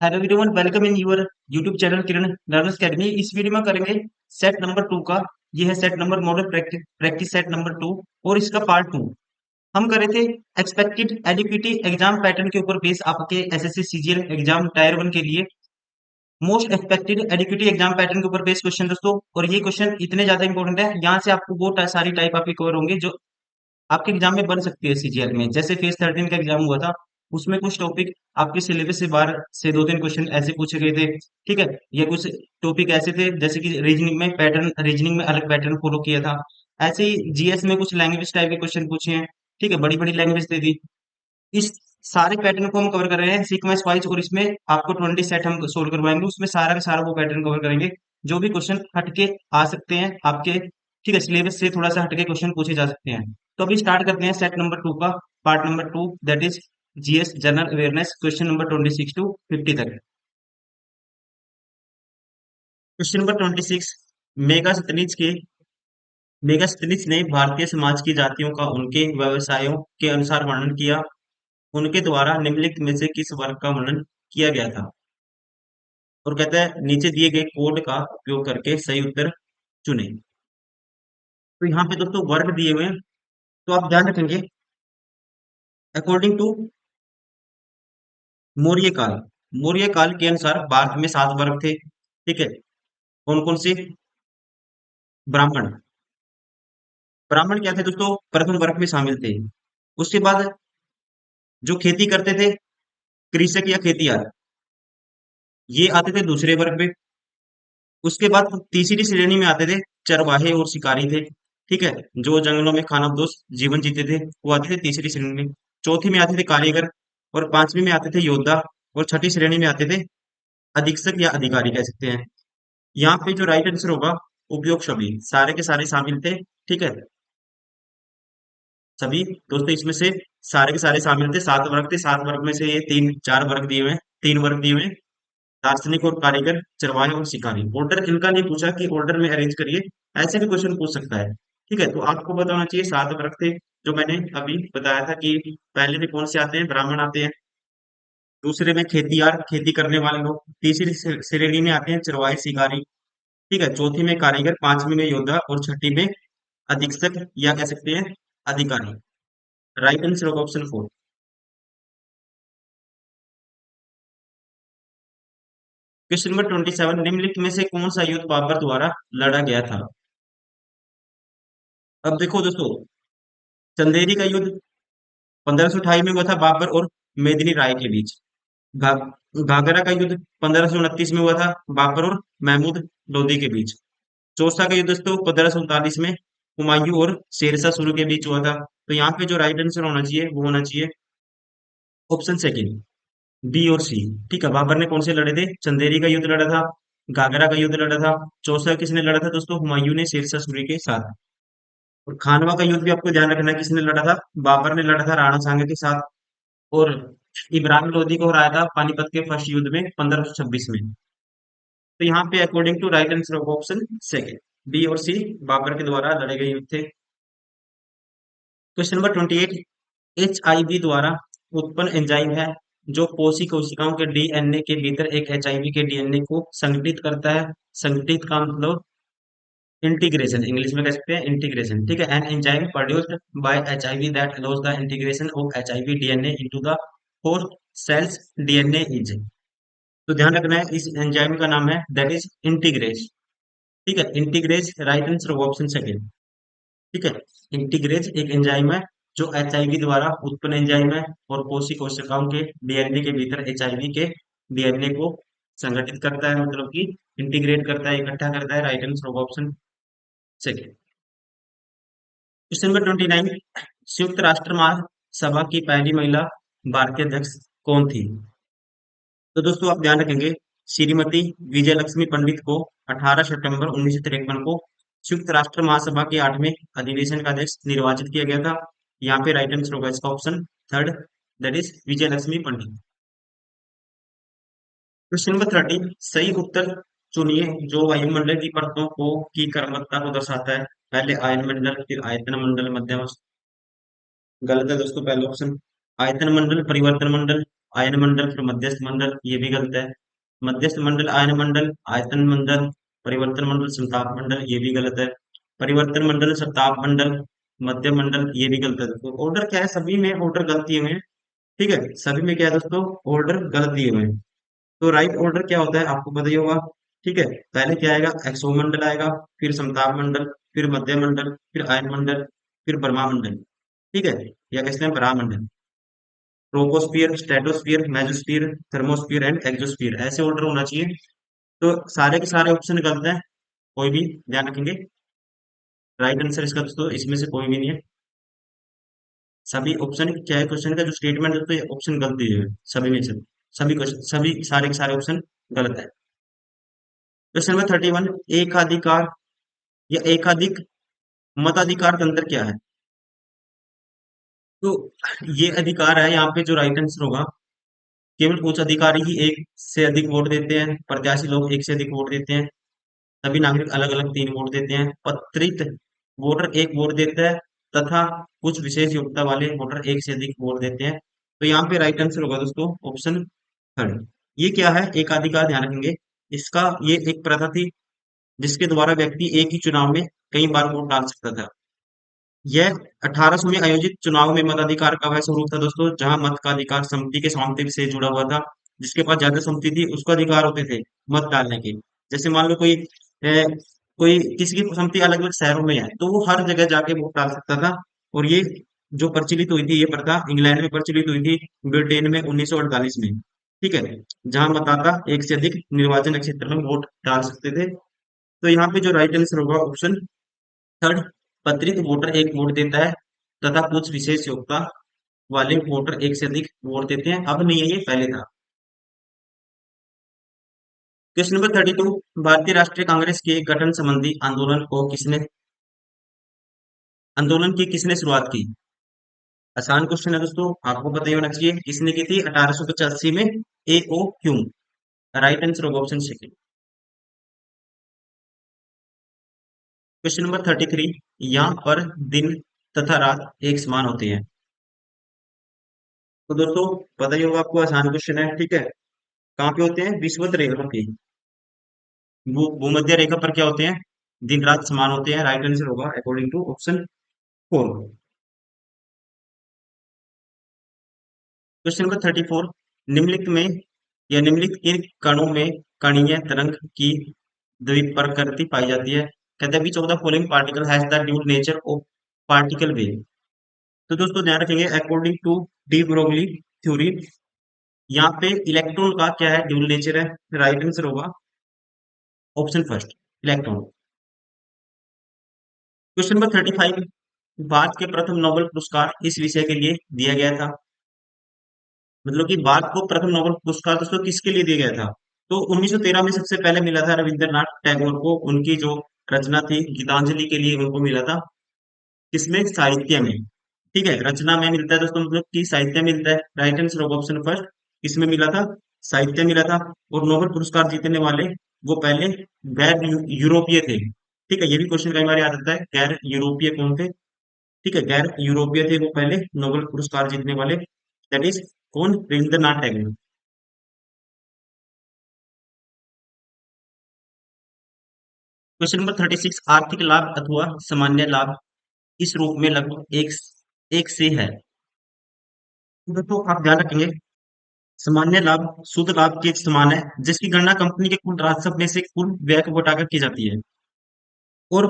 Hello everyone, welcome in your YouTube channel Kiran learners academy. इस video में करेंगे set number 2 का। ये है set number model practice set number 2 और इसका पार्ट 2। हम करे थे एक्सपेक्टेड एलिक्विटी एग्जाम पैटर्न के ऊपर बेस आपके एसएससी सीजीएल एग्जाम टायर 1 के लिए मोस्ट एक्सपेक्टेड एडिक्विटी एग्जाम पैटर्न के ऊपर बेस्ड क्वेश्चन दोस्तों। और ये क्वेश्चन इतने ज्यादा इंपॉर्टेंट है, यहाँ से आपको वो सारी टाइप आपके कवर होंगे जो आपके एग्जाम में बन सकती है सीजीएल में। जैसे फेज 13 का एग्जाम हुआ था, उसमें कुछ टॉपिक आपके सिलेबस से बाहर से दो तीन क्वेश्चन ऐसे पूछे गए थे। ठीक है, ये कुछ टॉपिक ऐसे थे जैसे कि रीजनिंग में पैटर्न, रीजनिंग में अलग पैटर्न फॉलो किया था। ऐसे ही जीएस में कुछ लैंग्वेज टाइप के क्वेश्चन पूछे हैं। ठीक है, बड़ी बड़ी लैंग्वेज दे दी। इस सारे पैटर्न को हम कवर कर रहे हैं सीक्वेंस वाइज, और इसमें आपको 20 सेट हम सोल्व करवाएंगे। उसमें सारा का सारा वो पैटर्न कवर करेंगे जो भी क्वेश्चन हटके आ सकते हैं आपके। ठीक है, सिलेबस से थोड़ा सा हटके क्वेश्चन पूछे जा सकते हैं। तो अभी स्टार्ट करते हैं सेट नंबर 2 का part number 2, that is GS general awareness, question number 26 to 50 तक। क्वेश्चन नंबर 26, मेगास्थनीज के मेगास्थनीज ने भारतीय समाज की जातियों का उनके व्यवसायों के अनुसार वर्णन किया। उनके द्वारा निम्नलिखित में से किस वर्ग का वर्णन किया गया था? और कहता है नीचे दिए गए कोड का उपयोग करके सही उत्तर चुनें। तो यहाँ पे दोस्तों वर्ग दिए हुए हैं, तो आप ध्यान रखेंगे अकॉर्डिंग टू मौर्य काल। मौर्य काल के अनुसार भारत में 7 वर्ग थे। ठीक है, कौन कौन से? ब्राह्मण। ब्राह्मण क्या थे दोस्तों? प्रथम वर्ग में शामिल थे। उसके बाद जो खेती करते थे, कृषक या खेतियार, ये आते थे दूसरे वर्ग में। उसके बाद तीसरी श्रेणी में आते थे चरवाहे और शिकारी थे। ठीक है, जो जंगलों में खानाबदोश जीवन जीते थे, वो आते थे तीसरी श्रेणी में। चौथी में आते थे कारीगर, और पांचवी में आते थे योद्धा, और छठी श्रेणी में आते थे अधीक्षक या अधिकारी कह सकते हैं। यहाँ पे जो राइट आंसर होगा उपयोग सभी, सारे के सारे शामिल थे। ठीक है, सभी दोस्तों इसमें से सारे के सारे शामिल थे। 7 वर्ग थे, 7 वर्ग में से ये तीन चार वर्ग दिए हुए हैं, 3 वर्ग दिए हुए हैं, दार्शनिक और कारीगर, चरवाहे और शिकारी। ऑर्डर इनका नहीं पूछा कि ऑर्डर में अरेंज करिए, ऐसे भी क्वेश्चन पूछ सकता है। ठीक है, तो आपको पता होना चाहिए 7 वर्ग थे जो मैंने अभी बताया था कि पहले में कौन से आते हैं, ब्राह्मण आते हैं। दूसरे में खेतियार, खेती करने वाले लोग। तीसरी श्रेणी में आते हैं चरवाहे शिकारी। ठीक है, चौथी में कारीगर, पांचवी में योद्धा, और छठी में अधीक्षक या कह सकते हैं अधिकारी। राइट आंसर होगा ऑप्शन 4। क्वेश्चन नंबर 27, निम्नलिखित में से कौन सा युद्ध बाबर द्वारा लड़ा गया था? अब देखो दोस्तों, चंदेरी का युद्ध 1528 में हुआ था बाबर और मेदिनी राय के बीच। घा, घाघरा का युद्ध 1529 में हुआ था बाबर और महमूद लोदी के बीच। चौसा का युद्ध दोस्तों 1539 में हुमायूं और शेरशाह सूरी के बीच हुआ था। तो यहाँ पे जो राइट आंसर होना चाहिए वो होना चाहिए ऑप्शन सेकंड, बी और सी। ठीक है, बाबर ने कौन से लड़े थे? चंदेरी का युद्ध लड़ा था, घाघरा का युद्ध लड़ा था। चौसा किसने लड़ा था दोस्तों? हुमायूं ने शेरशाह सूरी के साथ। और खानवा का युद्ध भी आपको ध्यान रखना है, किसने लड़ा था? बाबर ने लड़ा था राणा सांगा के साथ। और इब्राहिम लोदी को हराया था पानीपत के फर्स्ट युद्ध में 1526 में। तो यहाँ पे according to right answer of option second, B और सी, बाबर के द्वारा लड़े गए युद्ध थे। क्वेश्चन नंबर 28, एचआईवी द्वारा उत्पन्न एंजाइम है जो पोषी कोशिकाओं के डीएनए के भीतर एक एचआईवी के डीएनए को संगठित करता है। संगठित का मतलब इंटीग्रेशन, इंग्लिश में कह सकते हैं इंटीग्रेशन। ठीक है, an enzyme produced by HIV that allows the integration of HIV DNA into the host cells DNA is. तो ध्यान रखना है इस एंजाइम का नाम है दैट इज इंटीग्रेज। ठीक है, integrase right answer option second. ठीक है, इंटीग्रेज एक एंजाइम है जो एचआईवी द्वारा उत्पन्न एंजाइम है, और कोशिका कोशिकाओं के डीएनए के भीतर एचआईवी के डीएनए को संगठित करता है, मतलब कि इंटीग्रेट करता है, इकट्ठा करता है। Right answer option second. Question number 29, संयुक्त राष्ट्र महासभा की पहली महिला भारतीय अध्यक्ष कौन थी? तो दोस्तों आप ध्यान रखेंगे श्रीमती विजय लक्ष्मी पंडित को 18 सितंबर 1953 को संयुक्त राष्ट्र महासभा के 8वें अधिवेशन का अध्यक्ष निर्वाचित किया गया था। यहाँ पे राइट आंसर होगा इसका option third, that is Vijay Lakshmi Pandit. Question number 30, सही उत्तर चुनिए जो वायुमंडल की परतों को की क्रमबद्धता को दर्शाता है। पहले आयन मंडल, फिर आयतन मंडल, मध्यम। गलत है दोस्तों पहला ऑप्शन। आयतन मंडल, परिवर्तन मंडल, आयन मंडल, फिर मध्यस्थ मंडल, ये भी गलत है। मध्यस्थ मंडल, आयन मंडल, आयतन मंडल, परिवर्तन मंडल, संताप मंडल, ये भी गलत है। परिवर्तन मंडल, संताप मंडल, मध्य मंडल, ये भी गलत है दोस्तों। ऑर्डर क्या है, सभी में ऑर्डर गलत दिए हुए हैं। ठीक है, सभी में क्या है दोस्तों, ऑर्डर गलत दिए हुए हैं। तो राइट ऑर्डर क्या होता है आपको पता ही होगा। ठीक है, पहले क्या आएगा, एक्सोमंडल आएगा, फिर समताप मंडल, फिर मध्य मंडल, फिर आयन मंडल, फिर ब्रह्मा मंडल। ठीक है, या कहते हैं ब्रह्मांडल। Troposphere, stratosphere, mesosphere, thermosphere and exosphere, ऐसे ऑर्डर होना चाहिए। तो सारे के सारे ऑप्शन गलत हैं, कोई भी ध्यान रखेंगे। राइट आंसर इसका दोस्तों इसमें से कोई भी नहीं है। सभी ऑप्शन क्या है, क्वेश्चन का जो स्टेटमेंट है तो ये ऑप्शन गलत दिए हुए हैं, सभी में से। सभी क्वेश्चन, सभी सारे के सारे ऑप्शन गलत है। क्वेश्चन नंबर 31, एकाधिकार या एकाधिक मताधिकार तंत्र क्या है? तो ये अधिकार है, यहाँ पे जो राइट आंसर होगा, केवल कुछ अधिकारी ही एक से अधिक वोट देते हैं, प्रत्याशी लोग एक से अधिक वोट देते हैं, सभी नागरिक अलग अलग 3 वोट देते हैं, पत्रित वोटर एक वोट देता है, तथा कुछ विशेष योग्यता वाले वोटर एक से अधिक वोट देते हैं। तो यहाँ पे राइट आंसर होगा दोस्तों ऑप्शन थर्ड। ये क्या है, एकाधिकार, ध्यान रखेंगे। इसका ये एक प्रथा थी जिसके द्वारा व्यक्ति एक ही चुनाव में कई बार वोट डाल सकता था। यह 1800 में आयोजित चुनाव में मताधिकार का वह स्वरूप था दोस्तों, जहां मत का अधिकार समिति के स्वामित्व से जुड़ा हुआ था। जिसके पास ज्यादा सम्मति थी उसको अधिकार होते थे मत डालने के। जैसे मान लो कोई किसी की सम्मति अलग अलग शहरों में है तो वो हर जगह जाके वोट डाल सकता था। और ये जो प्रचलित हुई थी, ये प्रथा इंग्लैंड में प्रचलित हुई थी, ब्रिटेन में 1948 में। ठीक है, जहां मतदाता एक से अधिक निर्वाचन क्षेत्र में वोट डाल सकते थे। तो यहाँ पे जो राइट आंसर होगा ऑप्शन थर्ड, पत्रित वोटर एक वोट देता है, तथा कुछ विशेष योग्यता वाले वोटर एक से अधिक वोट देते हैं। अब नहीं है, ये पहले था। क्वेश्चन नंबर 32, भारतीय राष्ट्रीय कांग्रेस के गठन संबंधी आंदोलन की किसने शुरुआत की? आसान क्वेश्चन है दोस्तों, आपको पता ही होना चाहिए किसने की थी 1885 में। ए ओ ह्यूम। राइट आंसर होगा ऑप्शन सेकंड। क्वेश्चन नंबर 33, यहाँ पर दिन तथा रात एक समान होते हैं। तो दोस्तों पता ही होगा आपको, आसान क्वेश्चन है। ठीक है, कहाँ पे होते हैं, विषुवत रेखा पे, भूमध्य रेखा पर क्या होते हैं, दिन रात समान होते हैं। राइट आंसर होगा according to option four. Question number 34, निम्नलिखित में या निम्नलिखित किन कणों में कणीय तरंग की द्विप्रकृति पाई जाती है? कहते हैं which of the following particle has the dual nature of particle wave. तो दोस्तों ध्यान रखेंगे, according to de Broglie theory, यहाँ पे इलेक्ट्रॉन का क्या है, ड्यूल नेचर है। राइट आंसर होगा option first, electron. Question number 35, Bharat के प्रथम नोबेल पुरस्कार इस विषय के लिए दिया गया था। मतलब कि भारत को प्रथम नोबेल पुरस्कार दोस्तों किसके लिए दिया गया था? तो 1913 में सबसे पहले मिला था रविंद्रनाथ टैगोर को, उनकी जो रचना थी गीतांजलि के लिए उनको मिला था। किसमें, साहित्य में। ठीक है, रचना में मिलता है दोस्तों, मतलब कि साहित्य में मिलता है। राइट आंसर होगा ऑप्शन फर्स्ट, किसमें मिला था, साहित्य मिला था। और नोबेल पुरस्कार जीतने वाले वो पहले गैर यूरोपीय थे। ठीक है, ये भी क्वेश्चन कई बार याद आता है, गैर यूरोपीय कौन थे? ठीक है, गैर यूरोपीय थे वो पहले नोबेल पुरस्कार जीतने वाले, दैट इज कौन, रविंद्रनाथ टैगोर। क्वेश्चन नंबर 36, आर्थिक लाभ अथवा सामान्य लाभ इस रूप में लगभग एक से है। तो आप ध्यान रखेंगे, सामान्य लाभ शुद्ध लाभ के समान है, जिसकी गणना कंपनी के कुल राजस्व में से कुल व्यय को घटाकर की जाती है। और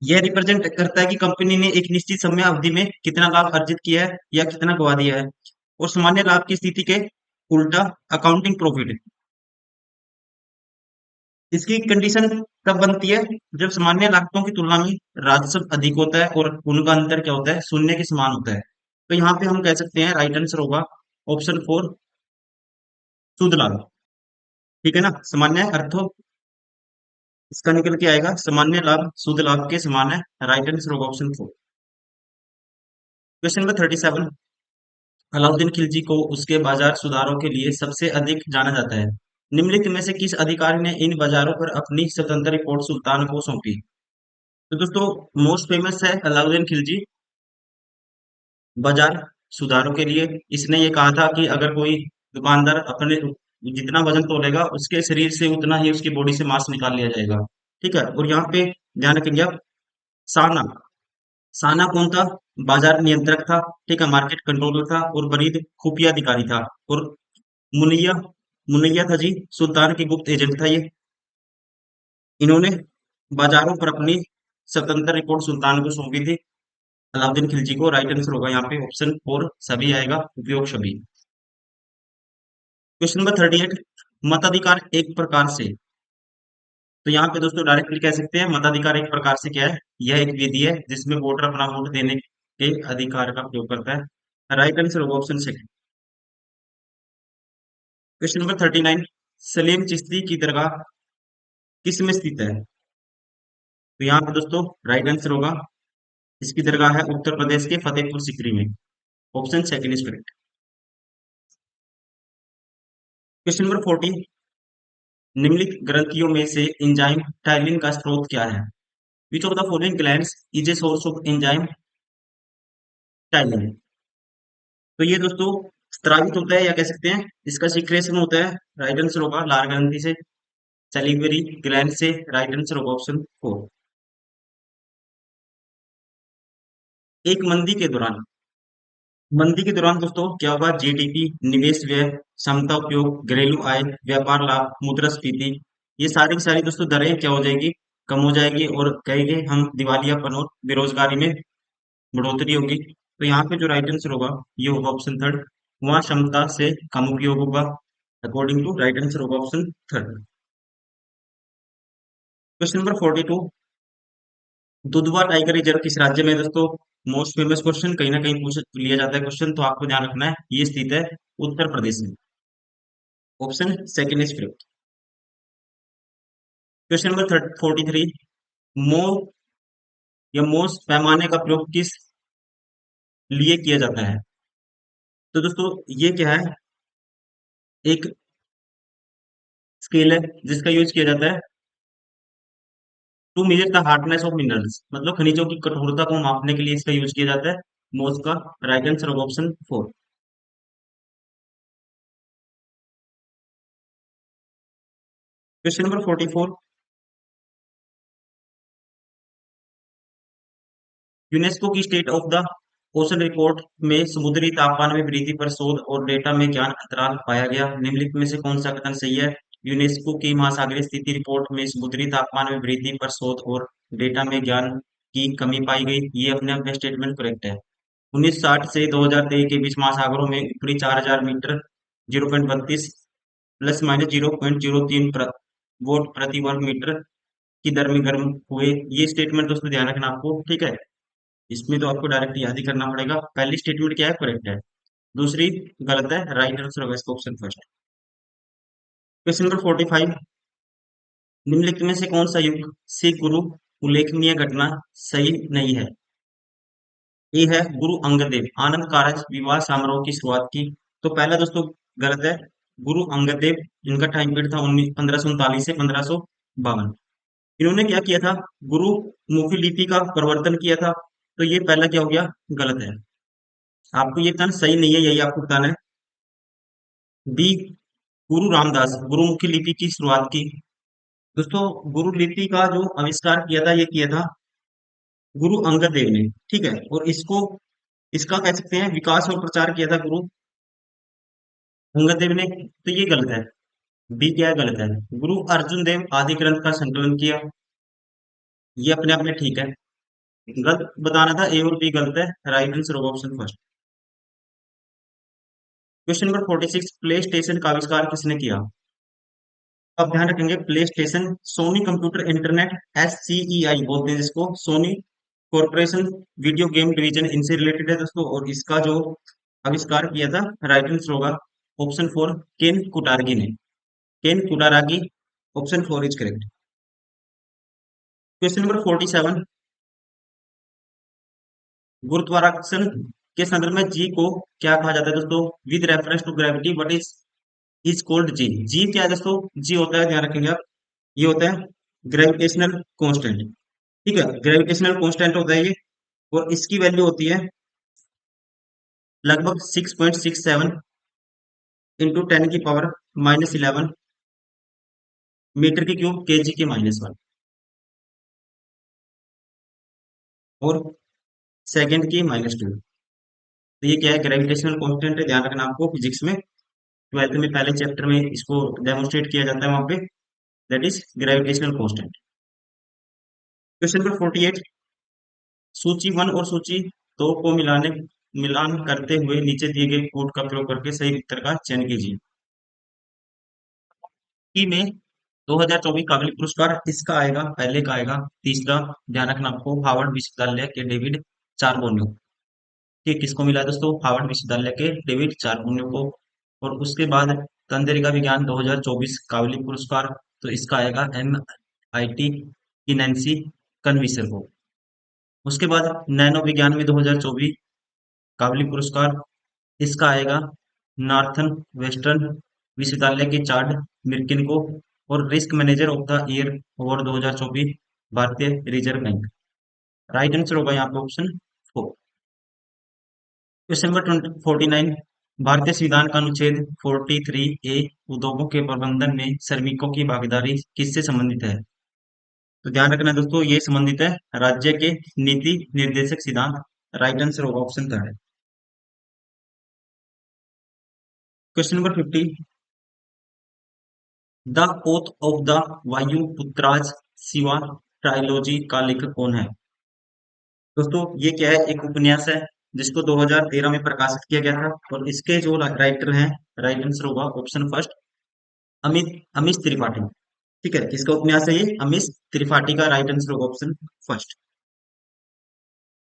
यह रिप्रेजेंट करता है कि कंपनी ने एक निश्चित समय अवधि में कितना लाभ अर्जित किया है या कितना गवा दिया है। और सामान्य लाभ की स्थिति के उल्टा अकाउंटिंग प्रॉफिट, इसकी कंडीशन कब बनती है, जब सामान्य लागतों की तुलना में राजस्व अधिक होता है और उनका अंतर क्या होता है, शून्य के समान होता है। तो यहाँ पे हम कह सकते हैं राइट आंसर होगा ऑप्शन फोर, शुद्ध लाभ। ठीक है ना, सामान्य अर्थों, इसका निकल के आएगा सामान्य लाभ शुद्ध लाभ के समान है। राइट आंसर होगा option four. Question number 37, Alauddin Khilji को उसके बाजार सुधारों के लिए सबसे अधिक जाना जाता है। निम्नलिखित में से किस अधिकारी ने इन बाजारों पर अपनी स्वतंत्र रिपोर्ट सुल्तान को सौंपी? तो दोस्तों मोस्ट फेमस है अलाउद्दीन खिलजी बाजार सुधारों के लिए इसने ये कहा था कि अगर कोई दुकानदार अपने जितना वजन तोलेगा उसके शरीर से उतना ही उसकी बॉडी से मांस निकाल लिया जाएगा। ठीक है, और यहाँ पे ध्यान रखेंगे आप, साना, साना कौन था? बाजार नियंत्रक था। ठीक है, मार्केट कंट्रोलर था और बरीद खुफिया अधिकारी था। और मुनैया, मुनैया था जी सुल्तान की गुप्त एजेंट था ये। इन्होंने बाजारों पर अपनी स्वतंत्र रिपोर्ट सुल्तान को सौंपी थी, अलाउद्दीन खिलजी को। राइट आंसर होगा यहाँ पे ऑप्शन फोर सभी आएगा, उपयोग सभी। क्वेश्चन नंबर 38, मताधिकार एक प्रकार से। तो यहाँ पे दोस्तों डायरेक्टली कह सकते हैं मताधिकार एक प्रकार से क्या है? यह एक विधि है जिसमें वोटर अपना वोट देने के अधिकार का प्रयोग करता है। राइट आंसर होगा option second. Question number 39, Salim Chishti की दरगाह किस में स्थित है? तो यहाँ पे दोस्तों राइट आंसर होगा, इसकी दरगाह है उत्तर प्रदेश के फतेहपुर सीकरी में। Option second is correct. Question number 40, निम्नलिखित ग्रंथियों में से एंजाइम टाइलिन का स्रोत क्या है? विच of the following glands is a source of enzyme ptyalin? तो ये दोस्तों स्रावित होता है या कह सकते हैं इसका सीक्रेशन होता है। राइट आंसर होगा लार ग्रंथि से, सैलिवरी ग्लैंड से। राइट आंसर होगा ऑप्शन फोर। एक मंदी के दौरान दोस्तों क्या होगा? जीडीपी, निवेश व्यय, क्षमता उपयोग, घरेलू आय, व्यापार लाभ, मुद्रास्फीति, ये सारी की सारी दोस्तों दरें क्या हो जाएगी? कम हो जाएगी और कहेंगे हम दिवालियापन और बेरोजगारी में बढ़ोतरी होगी। तो यहाँ पे जो राइट आंसर होगा ये होगा ऑप्शन थर्ड, वहाँ क्षमता से कम उपयोग होगा। अकॉर्डिंग टू राइट आंसर होगा option third. Question number 42, Dudhwa tiger reserve किस राज्य में है दोस्तों? मोस्ट फेमस क्वेश्चन, कहीं ना कहीं पूछ लिया जाता है क्वेश्चन, तो आपको ध्यान रखना है ये स्थित है उत्तर प्रदेश में। Option second is correct. Question number 43, मो या मोस पैमाने का प्रयोग किस लिए किया जाता है? तो दोस्तों ये क्या है? एक स्केल है जिसका यूज किया जाता है to measure the hardness of minerals, मतलब खनिजों की कठोरता को मापने के लिए इसका यूज किया जाता है मोस का। राइट आंसर होगा option four. Question number 44, UNESCO की state of the ocean report में समुद्री तापमान में वृद्धि पर शोध और डेटा में ज्ञान अंतराल पाया गया। निम्नलिखित में से कौन सा कथन सही है? यूनेस्को की महासागरीय स्थिति रिपोर्ट में समुद्री तापमान में वृद्धि पर शोध और डेटा में ज्ञान की कमी पाई गई, ये अपने आप में स्टेटमेंट करेक्ट है। 1960 से 2023 के बीच महासागरों में ऊपरी 4000 मीटर 0.32 प्लस माइनस 0.03 वोट प्रति वर्ग मीटर की दर में गर्म हुए। ये स्टेटमेंट दोस्तों ध्यान रखना आपको, ठीक है। इसमें तो आपको डायरेक्ट याद ही करना पड़ेगा। पहली स्टेटमेंट क्या है? करेक्ट है। दूसरी गलत है। राइट आंसर होगा इसका ऑप्शन फर्स्ट। क्वेश्चन नंबर 45, निम्नलिखित में से कौन सा युग सिख गुरु उल्लेखनीय घटना सही नहीं है? ये है गुरु अंगद देव आनंद कारज विवाह समारोह की शुरुआत की। तो पहला दोस्तों गलत है। गुरु अंगद देव, जिनका टाइम पीरियड था 1539 से 1552, इन्होंने क्या किया था? गुरु मुखी लिपि का प्रवर्तन किया था। तो ये पहला क्या हो गया? गलत है। आपको ये बताना सही नहीं है, यही आपको बताना है। बी, गुरु रामदास गुरुमुखी लिपि की शुरुआत की। दोस्तों गुरु लिपि का जो आविष्कार किया था ये किया था गुरु अंगद देव ने, ठीक है। और इसको इसका कह सकते हैं विकास और प्रचार किया था गुरु अंगद देव ने। तो ये गलत है। बी क्या है? गलत है। गुरु अर्जुन देव आदि ग्रंथ का संकलन किया, ये अपने आप में ठीक है। गलत बताना था, ए और बी गलत है। राइट आंसर होगा option first. Question number 46, PlayStation का आविष्कार किसने किया? अब ध्यान रखेंगे PlayStation Sony computer internet, SCEI बोलते हैं जिसको, Sony corporation video game division, इनसे रिलेटेड है दोस्तों। और इसका जो आविष्कार किया था राइट आंसर होगा ऑप्शन फोर, केन कुटारगी ने। Ken Kutaragi, option four is correct. Question number 47, गुरुत्वाकर्षण के संदर्भ में जी को क्या कहा जाता है दोस्तों? With reference to gravity what is called G? G क्या है दोस्तों? जी होता है, ध्यान रखेंगे आप, ये होता है ग्रेविटेशनल कांस्टेंट, ठीक है। ग्रेविटेशनल कांस्टेंट होता है ये, और इसकी वैल्यू होती है लगभग 6.67 इंटू 10 की पावर -11 मीटर के क्यूब केजी के -1 और सेकंड की -2। तो ये क्या है, ग्रेविटेशनल कांस्टेंट है, ध्यान रखना आपको फिजिक्स में, ट्वेल्थ में पहले चैप्टर में इसको डेमोन्स्ट्रेट किया जाता है वहां पे, that is gravitational constant. Question number 48, सूची 1 और सूची 2 को मिलान करते हुए नीचे दिए गए कोड का प्रयोग करके सही उत्तर का चयन कीजिए। की में 2024 काबिल पुरस्कार इसका आएगा, पहले का आएगा। तीसरा, ध्यान रखना आपको, हार्वर्ड विश्वविद्यालय के डेविड चारबोन्यो, कि किसको मिला है दोस्तों, हार्वर्ड विश्वविद्यालय के डेविड चारबोन्यो को। और उसके बाद तंत्रिका विज्ञान 2024 काबिल पुरस्कार, तो इसका आएगा MIT की नैन्सी कन्विसर को। उसके बाद नैनो विज्ञान में 2024 काबिल पुरस्कार, इसका आएगा नॉर्थन वेस्टर्न विश्वविद्यालय के चार्ड मिर्किन को। और risk manager of the year award 2024 भारतीय रिजर्व बैंक। राइट आंसर होगा यहाँ पे ऑप्शन 4। क्वेश्चन नंबर 49, भारतीय संविधान का अनुच्छेद 43A उद्योगों के प्रबंधन में श्रमिकों की भागीदारी किससे संबंधित है? तो ध्यान रखना दोस्तों, ये संबंधित है राज्य के नीति निर्देशक सिद्धांत। राइट आंसर होगा option 3। Question number 50, the oath of the Vayuputras Shiva trilogy का लेखक कौन है? दोस्तों ये क्या है, एक उपन्यास है जिसको 2013 में प्रकाशित किया गया था, और इसके जो राइटर हैं, राइट आंसर होगा ऑप्शन फर्स्ट, अमित अमीश त्रिपाठी। ठीक है, किसका उपन्यास है ये, अमीश त्रिपाठी का। राइट आंसर होगा ऑप्शन फर्स्ट।